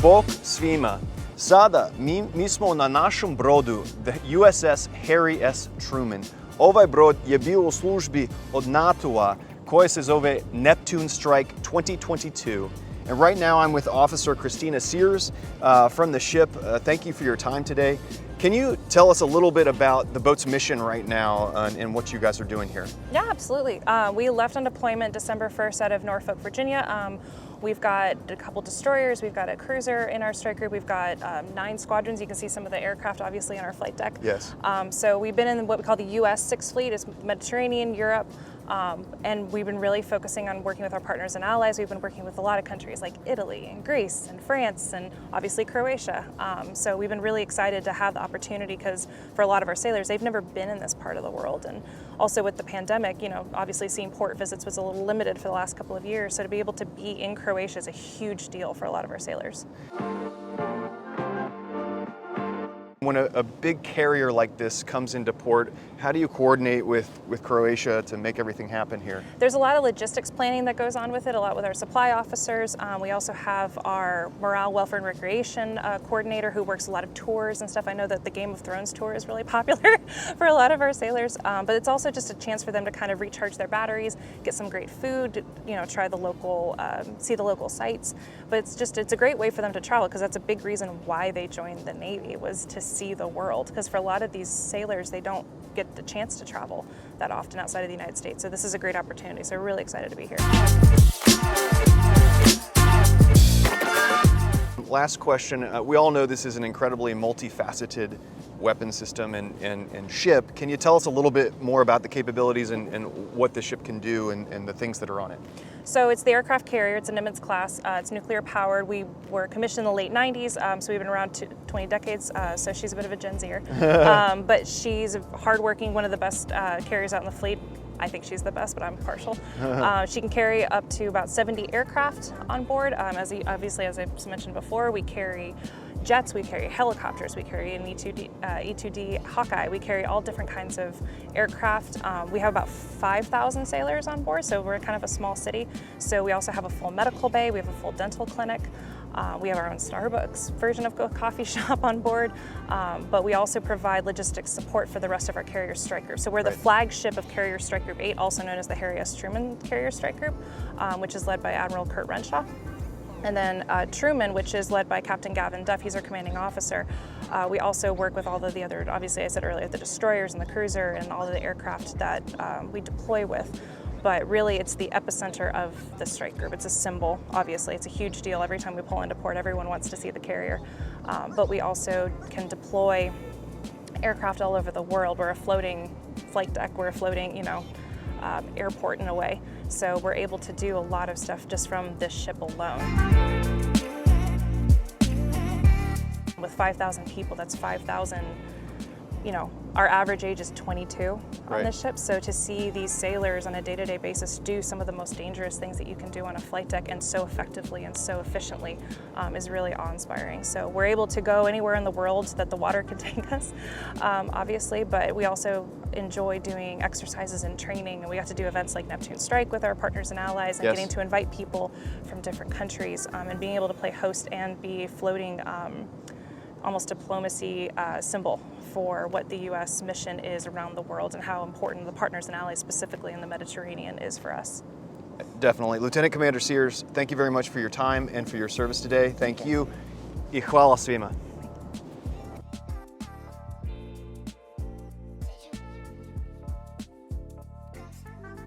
Bog svima. Sada mi smo na našem brodu, the USS Harry S. Truman. Ovaj brod je bio u službi od NATO-a koje se zove Neptune Strike 2022. And right now I'm with Officer Christina Sears from the ship. Thank you for your time today. Can you tell us a little bit about the boat's mission right now and what you guys are doing here? Yeah, absolutely. We left on deployment December 1st out of Norfolk, Virginia. We've got a couple destroyers, we've got a cruiser in our strike group, we've got 9 squadrons. You can see some of the aircraft obviously on our flight deck. Yes. So we've been in what we call the US 6th Fleet. It's Mediterranean, Europe, and we've been really focusing on working with our partners and allies. We've been working with a lot of countries like Italy and Greece and France and obviously Croatia. So we've been really excited to have the opportunity because for a lot of our sailors, they've never been in this part of the world. And also with the pandemic, you know, obviously seeing port visits was a little limited for the last couple of years. So to be able to be in Croatia is a huge deal for a lot of our sailors. When a big carrier like this comes into port, how do you coordinate with Croatia to make everything happen here? There's a lot of logistics planning that goes on with it, a lot with our supply officers. We also have our morale, welfare, and recreation coordinator who works a lot of tours and stuff. I know that the Game of Thrones tour is really popular for a lot of our sailors, but it's also just a chance for them to kind of recharge their batteries, get some great food, you know, try the local, see the local sites. But it's a great way for them to travel because that's a big reason why they joined the Navy, was to see the world. Because for a lot of these sailors, they don't get the chance to travel that often outside of the United States. So this is a great opportunity. So we're really excited to be here. Last question. We all know this is an incredibly multifaceted weapon system and ship. Can you tell us a little bit more about the capabilities and what the ship can do and the things that are on it? So it's the aircraft carrier. It's a Nimitz class. It's nuclear powered. We were commissioned in the late 90s, so we've been around 20 decades, so she's a bit of a Gen Zer. But she's hardworking, one of the best carriers out in the fleet. I think she's the best, but I'm partial. She can carry up to about 70 aircraft on board. Obviously, as I mentioned before, we carry jets, we carry helicopters, we carry an E-2D Hawkeye, we carry all different kinds of aircraft. We have about 5,000 sailors on board, so we're kind of a small city. So we also have a full medical bay, we have a full dental clinic. We have our own Starbucks version of a coffee shop on board, but we also provide logistics support for the rest of our carrier strike group. So we're the flagship of Carrier Strike Group 8, also known as the Harry S. Truman Carrier Strike Group, which is led by Admiral Kurt Renshaw. And then Truman, which is led by Captain Gavin Duff, he's our commanding officer. We also work with all of the other, obviously I said earlier, the destroyers and the cruiser and all of the aircraft that we deploy with. But really it's the epicenter of the strike group. It's a symbol, obviously. It's a huge deal. Every time we pull into port, everyone wants to see the carrier. But we also can deploy aircraft all over the world. We're a floating flight deck. We're a floating, you know, airport in a way. So we're able to do a lot of stuff just from this ship alone. With 5,000 people, that's 5,000, you know, our average age is 22 on this ship. So to see these sailors on a day-to-day basis do some of the most dangerous things that you can do on a flight deck and so effectively and so efficiently is really awe-inspiring. So we're able to go anywhere in the world that the water can take us, obviously, but we also enjoy doing exercises and training, and we got to do events like Neptune Strike with our partners and allies and getting to invite people from different countries and being able to play host and be floating almost diplomacy symbol for what the U.S. mission is around the world and how important the partners and allies, specifically in the Mediterranean, is for us. Definitely. Lieutenant Commander Sears, thank you very much for your time and for your service today. Thank you. I hvala svima.